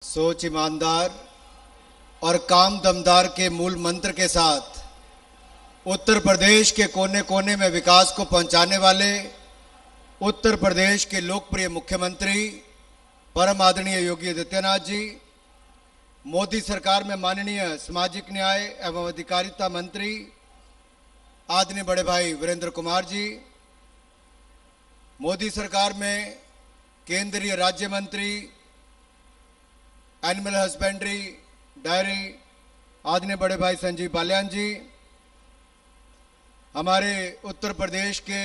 सोच ईमानदार और काम दमदार के मूल मंत्र के साथ उत्तर प्रदेश के कोने कोने में विकास को पहुंचाने वाले उत्तर प्रदेश के लोकप्रिय मुख्यमंत्री परम आदरणीय योगी आदित्यनाथ जी, मोदी सरकार में माननीय सामाजिक न्याय एवं अधिकारिता मंत्री आदरणीय बड़े भाई वीरेंद्र कुमार जी, मोदी सरकार में केंद्रीय राज्य मंत्री एनिमल हस्बेंड्री डायरी आदरणीय बड़े भाई संजीव बालियान जी, हमारे उत्तर प्रदेश के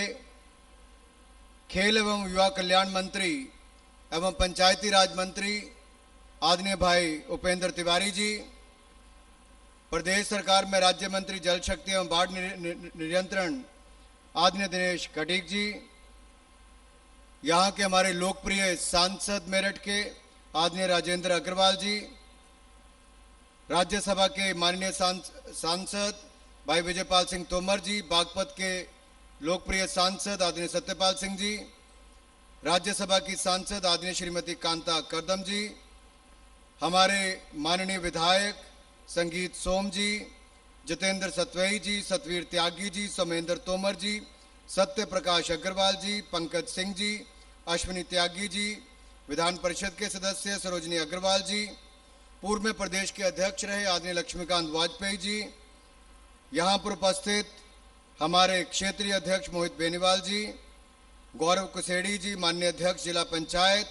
खेल एवं युवा कल्याण मंत्री एवं पंचायती राज मंत्री आदरणीय भाई उपेंद्र तिवारी जी, प्रदेश सरकार में राज्य मंत्री जल शक्ति एवं बाढ़ नियंत्रण आदरणीय दिनेश कटीक जी, यहाँ के हमारे लोकप्रिय सांसद मेरठ के आदरणीय राजेंद्र अग्रवाल जी, राज्यसभा के माननीय सांसद भाई विजयपाल सिंह तोमर जी, बागपत के लोकप्रिय सांसद आदरणीय सत्यपाल सिंह जी, राज्यसभा की सांसद आदरणीय श्रीमती कांता करदम जी, हमारे माननीय विधायक संगीत सोम जी, जितेंद्र सतवई जी, सतवीर त्यागी जी, सोमेंद्र तोमर जी, सत्य प्रकाश अग्रवाल जी, पंकज सिंह जी, अश्विनी त्यागी जी, विधान परिषद के सदस्य सरोजनी अग्रवाल जी, पूर्व में प्रदेश के अध्यक्ष रहे आदरणीय लक्ष्मीकांत वाजपेयी जी, यहाँ पर उपस्थित हमारे क्षेत्रीय अध्यक्ष मोहित बेनीवाल जी, गौरव कुसेड़ी जी, माननीय अध्यक्ष जिला पंचायत,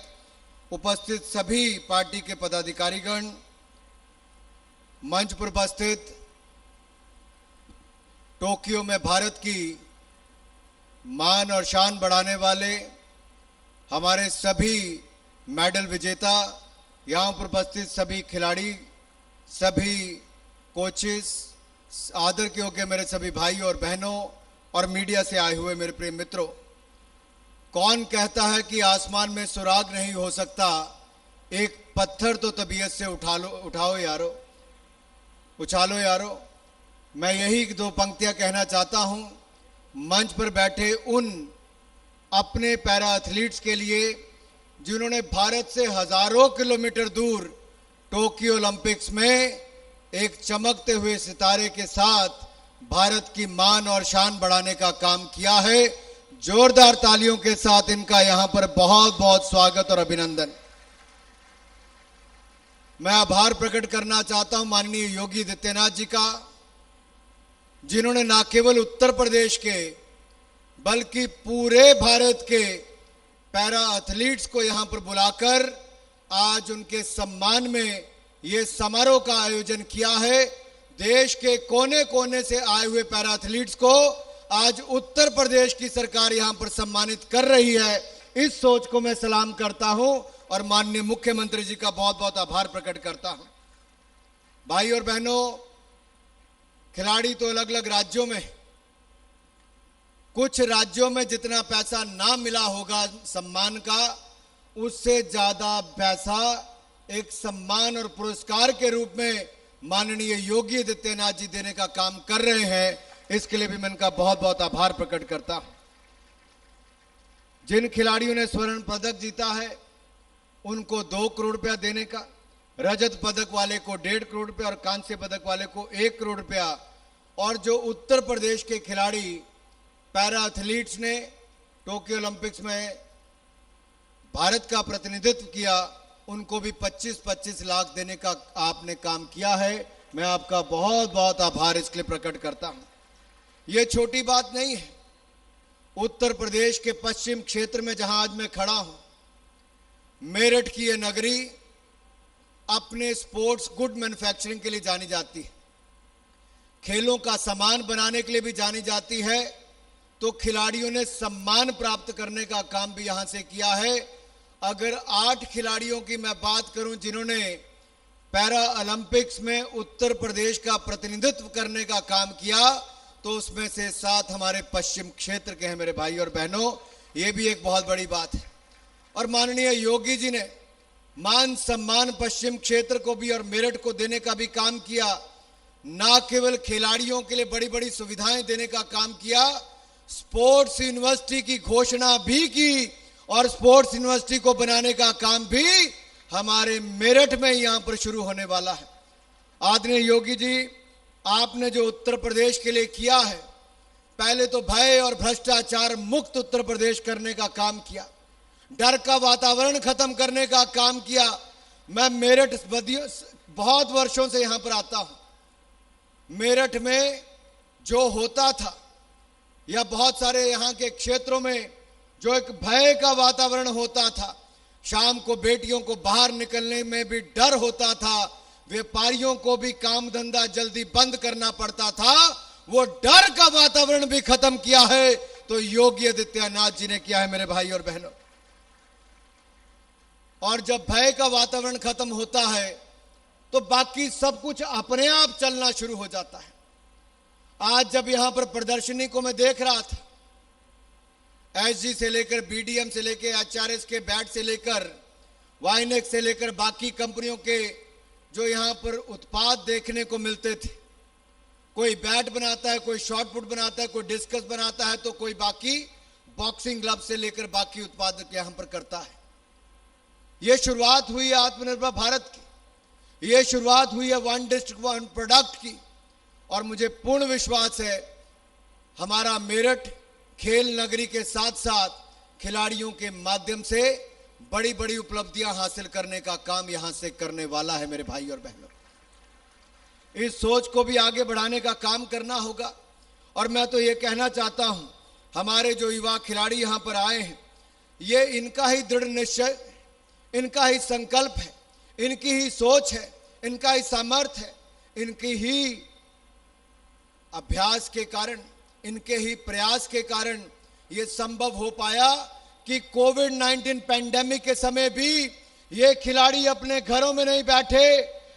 उपस्थित सभी पार्टी के पदाधिकारीगण, मंच पर उपस्थित टोक्यो में भारत की मान और शान बढ़ाने वाले हमारे सभी मेडल विजेता, यहाँ पर उपस्थित सभी खिलाड़ी, सभी कोचेस, आदर के योग्य मेरे सभी भाई और बहनों और मीडिया से आए हुए मेरे प्रिय मित्रों, कौन कहता है कि आसमान में सुराग नहीं हो सकता, एक पत्थर तो तबीयत से उठाओ यारो, उछालो यारो। मैं यही दो पंक्तियां कहना चाहता हूं मंच पर बैठे उन अपने पैरा एथलीट्स के लिए जिन्होंने भारत से हजारों किलोमीटर दूर टोक्यो ओलंपिक्स में एक चमकते हुए सितारे के साथ भारत की मान और शान बढ़ाने का काम किया है। जोरदार तालियों के साथ इनका यहां पर बहुत बहुत स्वागत और अभिनंदन। मैं आभार प्रकट करना चाहता हूं माननीय योगी आदित्यनाथ जी का, जिन्होंने न केवल उत्तर प्रदेश के बल्कि पूरे भारत के पैरा एथलीट्स को यहां पर बुलाकर आज उनके सम्मान में यह समारोह का आयोजन किया है। देश के कोने कोने से आए हुए पैरा एथलीट्स को आज उत्तर प्रदेश की सरकार यहां पर सम्मानित कर रही है। इस सोच को मैं सलाम करता हूं और माननीय मुख्यमंत्री जी का बहुत बहुत आभार प्रकट करता हूं। भाई और बहनों, खिलाड़ी तो अलग अलग राज्यों में, कुछ राज्यों में जितना पैसा ना मिला होगा सम्मान का, उससे ज्यादा पैसा एक सम्मान और पुरस्कार के रूप में माननीय योगी आदित्यनाथ जी देने का काम कर रहे हैं। इसके लिए भी मैं इनका बहुत बहुत आभार प्रकट करता हूं। जिन खिलाड़ियों ने स्वर्ण पदक जीता है उनको 2 करोड़ रुपया देने का, रजत पदक वाले को 1.5 करोड़ रुपया और कांस्य पदक वाले को 1 करोड़ रुपया, और जो उत्तर प्रदेश के खिलाड़ी पैरा एथलीट्स ने टोक्यो ओलंपिक्स में भारत का प्रतिनिधित्व किया उनको भी 25-25 लाख देने का आपने काम किया है। मैं आपका बहुत बहुत आभार इसके लिए प्रकट करता हूं। यह छोटी बात नहीं है। उत्तर प्रदेश के पश्चिम क्षेत्र में जहां आज मैं खड़ा हूं, मेरठ की यह नगरी अपने स्पोर्ट्स गुड मैन्युफैक्चरिंग के लिए जानी जाती है, खेलों का सामान बनाने के लिए भी जानी जाती है। तो खिलाड़ियों ने सम्मान प्राप्त करने का काम भी यहां से किया है। अगर 8 खिलाड़ियों की मैं बात करूं जिन्होंने पैरा ओलंपिक्स में उत्तर प्रदेश का प्रतिनिधित्व करने का काम किया, तो उसमें से 7 हमारे पश्चिम क्षेत्र के हैं मेरे भाई और बहनों। यह भी एक बहुत बड़ी बात है। और माननीय योगी जी ने मान सम्मान पश्चिम क्षेत्र को भी और मेरठ को देने का भी काम किया। ना केवल खिलाड़ियों के लिए बड़ी बड़ी सुविधाएं देने का काम किया, स्पोर्ट्स यूनिवर्सिटी की घोषणा भी की और स्पोर्ट्स यूनिवर्सिटी को बनाने का काम भी हमारे मेरठ में यहां पर शुरू होने वाला है। आदरणीय योगी जी, आपने जो उत्तर प्रदेश के लिए किया है, पहले तो भय और भ्रष्टाचार मुक्त उत्तर प्रदेश करने का काम किया, डर का वातावरण खत्म करने का काम किया। मैं मेरठ बहुत वर्षों से यहां पर आता हूं। मेरठ में जो होता था या बहुत सारे यहां के क्षेत्रों में जो एक भय का वातावरण होता था, शाम को बेटियों को बाहर निकलने में भी डर होता था, व्यापारियों को भी काम धंधा जल्दी बंद करना पड़ता था, वो डर का वातावरण भी खत्म किया है तो योगी आदित्यनाथ जी ने किया है मेरे भाई और बहनों। और जब भय का वातावरण खत्म होता है तो बाकी सब कुछ अपने आप चलना शुरू हो जाता है। आज जब यहां पर प्रदर्शनी को मैं देख रहा था, एसजी से लेकर बीडीएम से लेकर एचआरएस के बैट से लेकर वाइनेक्स से लेकर बाकी कंपनियों के जो यहां पर उत्पाद देखने को मिलते थे, कोई बैट बनाता है, कोई शॉट पुट बनाता है, कोई डिस्कस बनाता है, तो कोई बाकी बॉक्सिंग ग्लव से लेकर बाकी उत्पाद यहां पर करता है। यह शुरुआत हुई है आत्मनिर्भर भारत की, यह शुरुआत हुई है वन डिस्ट्रिक्ट वन प्रोडक्ट की। और मुझे पूर्ण विश्वास है हमारा मेरठ खेल नगरी के साथ साथ खिलाड़ियों के माध्यम से बड़ी बड़ी उपलब्धियां हासिल करने का काम यहां से करने वाला है मेरे भाई और बहनों। इस सोच को भी आगे बढ़ाने का काम करना होगा। और मैं तो ये कहना चाहता हूं, हमारे जो युवा खिलाड़ी यहां पर आए हैं, ये इनका ही दृढ़ निश्चय, इनका ही संकल्प है, इनकी ही सोच है, इनका ही सामर्थ्य है, इनकी ही अभ्यास के कारण, इनके ही प्रयास के कारण ये संभव हो पाया कि कोविड-19 पैंडेमिक के समय भी ये खिलाड़ी अपने घरों में नहीं बैठे,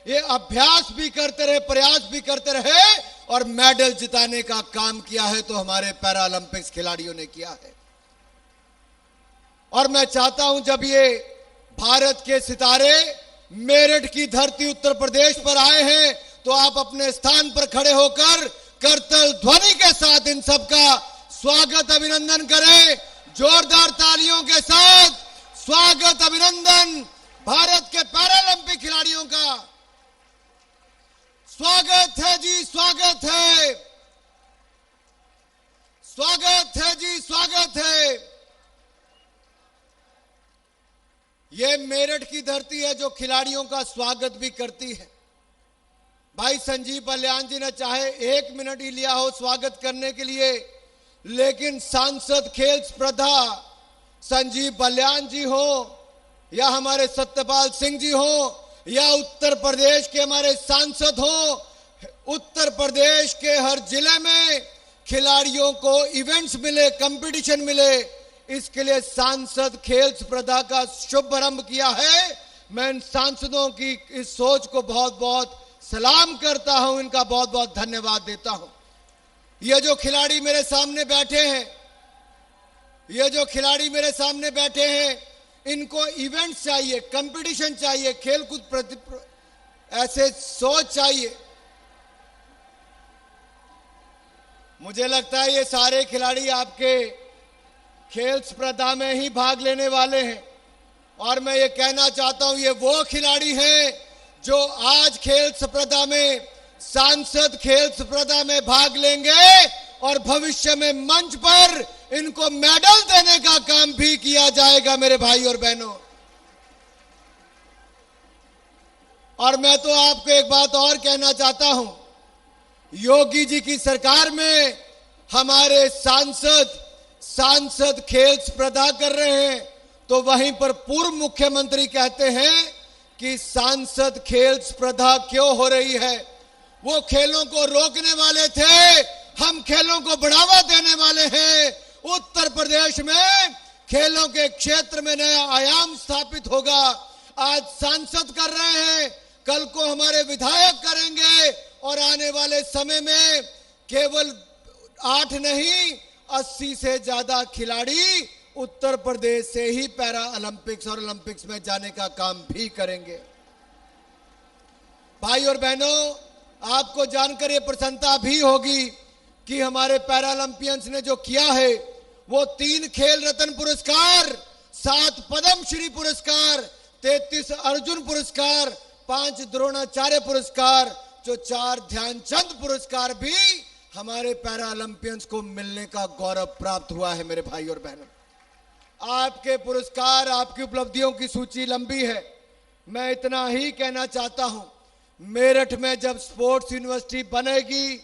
ये अभ्यास भी करते रहे, प्रयास भी करते रहे और मेडल जिताने का काम किया है तो हमारे पैरालंपिक्स खिलाड़ियों ने किया है। और मैं चाहता हूं जब ये भारत के सितारे मेरठ की धरती उत्तर प्रदेश पर आए हैं तो आप अपने स्थान पर खड़े होकर करतल ध्वनि के साथ इन सबका स्वागत अभिनंदन करें। जोरदार तालियों के साथ स्वागत अभिनंदन भारत के पैरालंपिक खिलाड़ियों का स्वागत है जी, स्वागत है, स्वागत है जी, स्वागत है। ये मेरठ की धरती है जो खिलाड़ियों का स्वागत भी करती है। भाई संजीव बलियान जी ने चाहे 1 मिनट ही लिया हो स्वागत करने के लिए, लेकिन सांसद खेल स्पर्धा संजीव बलियान जी हो या हमारे सत्यपाल सिंह जी हो या उत्तर प्रदेश के हमारे सांसद हो, उत्तर प्रदेश के हर जिले में खिलाड़ियों को इवेंट्स मिले, कंपटीशन मिले, इसके लिए सांसद खेल स्पर्धा का शुभारंभ किया है। मैं इन सांसदों की इस सोच को बहुत बहुत सलाम करता हूं, इनका बहुत बहुत धन्यवाद देता हूं। ये जो खिलाड़ी मेरे सामने बैठे हैं, ये जो खिलाड़ी मेरे सामने बैठे हैं, इनको इवेंट्स चाहिए, कंपटीशन चाहिए, खेलकूद ऐसे सोच चाहिए। मुझे लगता है ये सारे खिलाड़ी आपके खेल स्पर्धा में ही भाग लेने वाले हैं। और मैं ये कहना चाहता हूं, ये वो खिलाड़ी हैं जो आज खेल स्पर्धा में, सांसद खेल स्पर्धा में भाग लेंगे और भविष्य में मंच पर इनको मेडल देने का काम भी किया जाएगा मेरे भाई और बहनों। और मैं तो आपको एक बात और कहना चाहता हूं, योगी जी की सरकार में हमारे सांसद खेल स्पर्धा कर रहे हैं तो वहीं पर पूर्व मुख्यमंत्री कहते हैं कि सांसद खेल स्पर्धा क्यों हो रही है। वो खेलों को रोकने वाले थे, हम खेलों को बढ़ावा देने वाले हैं। उत्तर प्रदेश में खेलों के क्षेत्र में नया आयाम स्थापित होगा। आज सांसद कर रहे हैं, कल को हमारे विधायक करेंगे और आने वाले समय में केवल 8 नहीं 80 से ज्यादा खिलाड़ी उत्तर प्रदेश से ही पैरा ओलंपिक्स और ओलंपिक्स में जाने का काम भी करेंगे। भाई और बहनों, आपको जानकर ये प्रसन्नता भी होगी कि हमारे पैरा ओलंपियंस ने जो किया है वो 3 खेल रत्न पुरस्कार, 7 पद्म श्री पुरस्कार, 33 अर्जुन पुरस्कार, 5 द्रोणाचार्य पुरस्कार, जो 4 ध्यानचंद पुरस्कार भी हमारे पैरा ओलंपियंस को मिलने का गौरव प्राप्त हुआ है। मेरे भाई और बहनों, आपके पुरस्कार, आपकी उपलब्धियों की सूची लंबी है। मैं इतना ही कहना चाहता हूं, मेरठ में जब स्पोर्ट्स यूनिवर्सिटी बनेगी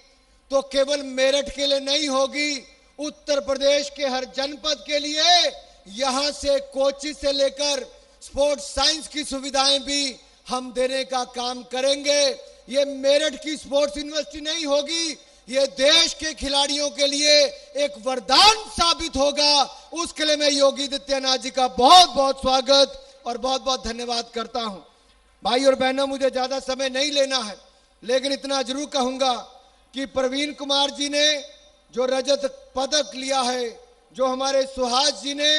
तो केवल मेरठ के लिए नहीं होगी, उत्तर प्रदेश के हर जनपद के लिए यहां से कोची से लेकर स्पोर्ट्स साइंस की सुविधाएं भी हम देने का काम करेंगे। ये मेरठ की स्पोर्ट्स यूनिवर्सिटी नहीं होगी, ये देश के खिलाड़ियों के लिए एक वरदान साबित होगा। उसके लिए मैं योगी आदित्यनाथ जी का बहुत बहुत स्वागत और बहुत बहुत धन्यवाद करता हूं। भाई और बहनों, मुझे ज्यादा समय नहीं लेना है, लेकिन इतना जरूर कहूंगा कि प्रवीण कुमार जी ने जो रजत पदक लिया है, जो हमारे सुहास जी ने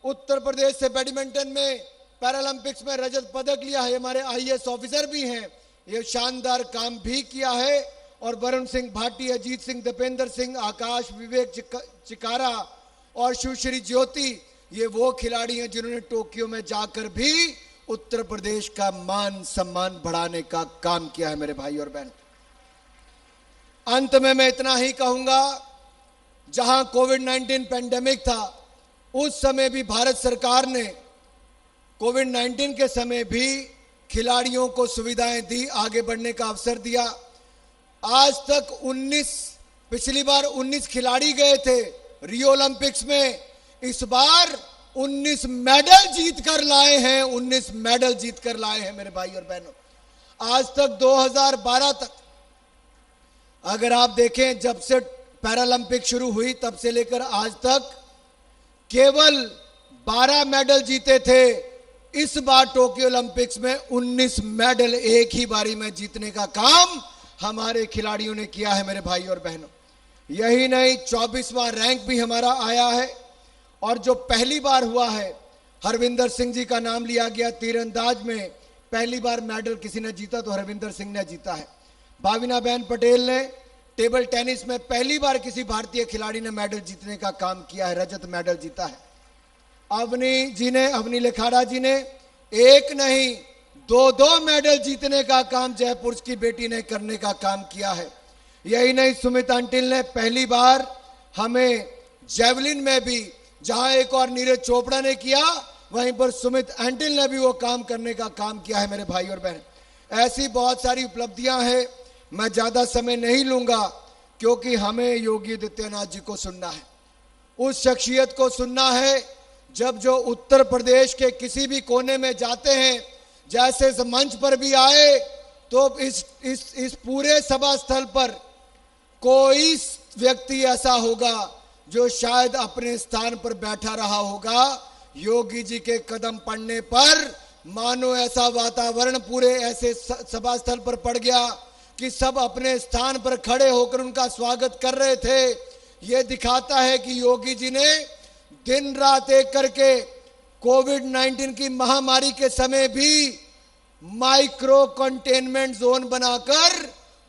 उत्तर प्रदेश से बैडमिंटन में पैरालंपिक्स में रजत पदक लिया है, हमारे आईएएस ऑफिसर भी हैं, ये शानदार काम भी किया है। और वरुण सिंह भाटी, अजीत सिंह, दीपेंद्र सिंह, आकाश, विवेक चिकारा और सुश्री ज्योति, ये वो खिलाड़ी हैं जिन्होंने टोक्यो में जाकर भी उत्तर प्रदेश का मान सम्मान बढ़ाने का काम किया है। मेरे भाई और बहन, अंत में मैं इतना ही कहूंगा, जहां कोविड-19 पेंडेमिक था, उस समय भी भारत सरकार ने कोविड-19 के समय भी खिलाड़ियों को सुविधाएं दी, आगे बढ़ने का अवसर दिया। आज तक 19, पिछली बार 19 खिलाड़ी गए थे रियो ओलंपिक्स में, इस बार 19 मेडल जीत कर लाए हैं, 19 मेडल जीत कर लाए हैं। मेरे भाई और बहनों, आज तक 2012 तक अगर आप देखें, जब से पैरालंपिक शुरू हुई तब से लेकर आज तक केवल 12 मेडल जीते थे। इस बार टोक्यो ओलंपिक्स में 19 मेडल एक ही बारी में जीतने का काम हमारे खिलाड़ियों ने किया है। मेरे भाई और बहनों, यही नहीं, 24वां रैंक भी हमारा आया है। और जो पहली बार हुआ है, हरविंदर सिंह जी का नाम लिया गया, तीरंदाज में पहली बार मेडल किसी ने जीता तो हरविंदर सिंह ने जीता है। भाविना बहन पटेल ने टेबल टेनिस में पहली बार किसी भारतीय खिलाड़ी ने मेडल जीतने का काम किया है, रजत मेडल जीता है। अवनी लेखाड़ा जी ने एक नहीं 2 मेडल जीतने का काम जयपुर की बेटी ने करने का काम किया है। यही नहीं, सुमित अंटिल ने पहली बार हमें जेवलिन में भी, जहां एक और नीरज चोपड़ा ने किया, वहीं पर सुमित अंटिल ने भी वो काम करने का काम किया है। मेरे भाई और बहन, ऐसी बहुत सारी उपलब्धियां हैं, मैं ज्यादा समय नहीं लूंगा, क्योंकि हमें योगी आदित्यनाथ जी को सुनना है, उस शख्सियत को सुनना है जब जो उत्तर प्रदेश के किसी भी कोने में जाते हैं, जैसे इस मंच पर भी आए, तो इस पूरे सभा स्थल पर कोई व्यक्ति ऐसा होगा जो शायद अपने स्थान पर बैठा रहा होगा, योगी जी के कदम पड़ने पर मानो ऐसा वातावरण पूरे ऐसे सभा स्थल पर पड़ गया कि सब अपने स्थान पर खड़े होकर उनका स्वागत कर रहे थे। यह दिखाता है कि योगी जी ने दिन रात एक करके कोविड-19 की महामारी के समय भी माइक्रो कंटेनमेंट जोन बनाकर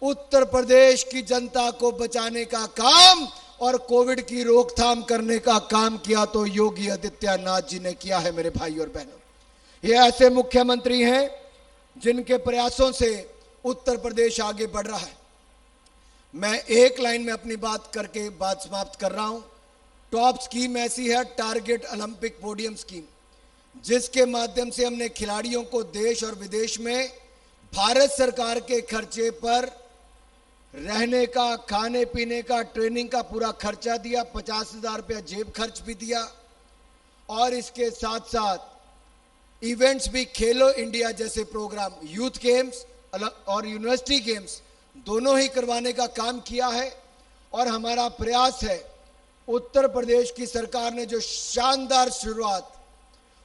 उत्तर प्रदेश की जनता को बचाने का काम और कोविड की रोकथाम करने का काम किया तो योगी आदित्यनाथ जी ने किया है। मेरे भाई और बहनों, ये ऐसे मुख्यमंत्री हैं जिनके प्रयासों से उत्तर प्रदेश आगे बढ़ रहा है। मैं एक लाइन में अपनी बात करके बात समाप्त कर रहा हूं। टॉप स्कीम ऐसी है, टारगेट ओलंपिक पोडियम स्कीम, जिसके माध्यम से हमने खिलाड़ियों को देश और विदेश में भारत सरकार के खर्चे पर रहने का, खाने पीने का, ट्रेनिंग का पूरा खर्चा दिया, 50,000 रुपया जेब खर्च भी दिया। और इसके साथ साथ इवेंट्स भी, खेलो इंडिया जैसे प्रोग्राम, यूथ गेम्स और यूनिवर्सिटी गेम्स दोनों ही करवाने का काम किया है। और हमारा प्रयास है, उत्तर प्रदेश की सरकार ने जो शानदार शुरुआत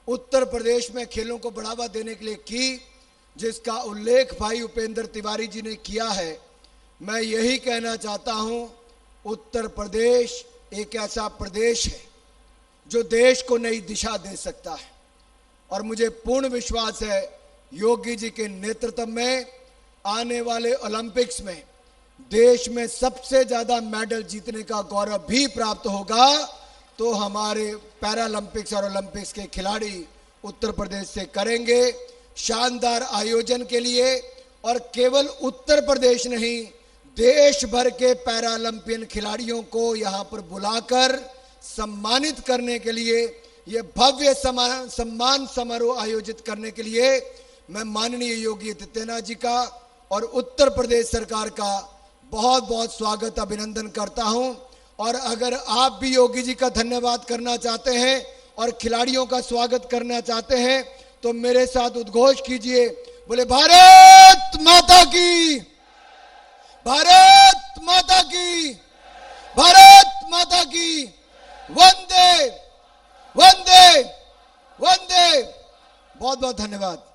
उत्तर प्रदेश में खेलों को बढ़ावा देने के लिए की, जिसका उल्लेख भाई उपेंद्र तिवारी जी ने किया है, मैं यही कहना चाहता हूं, उत्तर प्रदेश एक ऐसा प्रदेश है जो देश को नई दिशा दे सकता है। और मुझे पूर्ण विश्वास है योगी जी के नेतृत्व में आने वाले ओलंपिक्स में देश में सबसे ज्यादा मेडल जीतने का गौरव भी प्राप्त होगा। तो हमारे पैरालंपिक्स और ओलंपिक्स के खिलाड़ी उत्तर प्रदेश से करेंगे शानदार आयोजन के लिए। और केवल उत्तर प्रदेश नहीं, देश भर के पैरालंपियन खिलाड़ियों को यहां पर बुलाकर सम्मानित करने के लिए, यह भव्य सम्मान समारोह आयोजित करने के लिए मैं माननीय योगी आदित्यनाथ जी का और उत्तर प्रदेश सरकार का बहुत बहुत स्वागत अभिनंदन करता हूं। और अगर आप भी योगी जी का धन्यवाद करना चाहते हैं और खिलाड़ियों का स्वागत करना चाहते हैं तो मेरे साथ उद्घोष कीजिए, बोले भारत माता की, भारत माता की, भारत माता की, वंदे वंदे वंदे। बहुत बहुत धन्यवाद।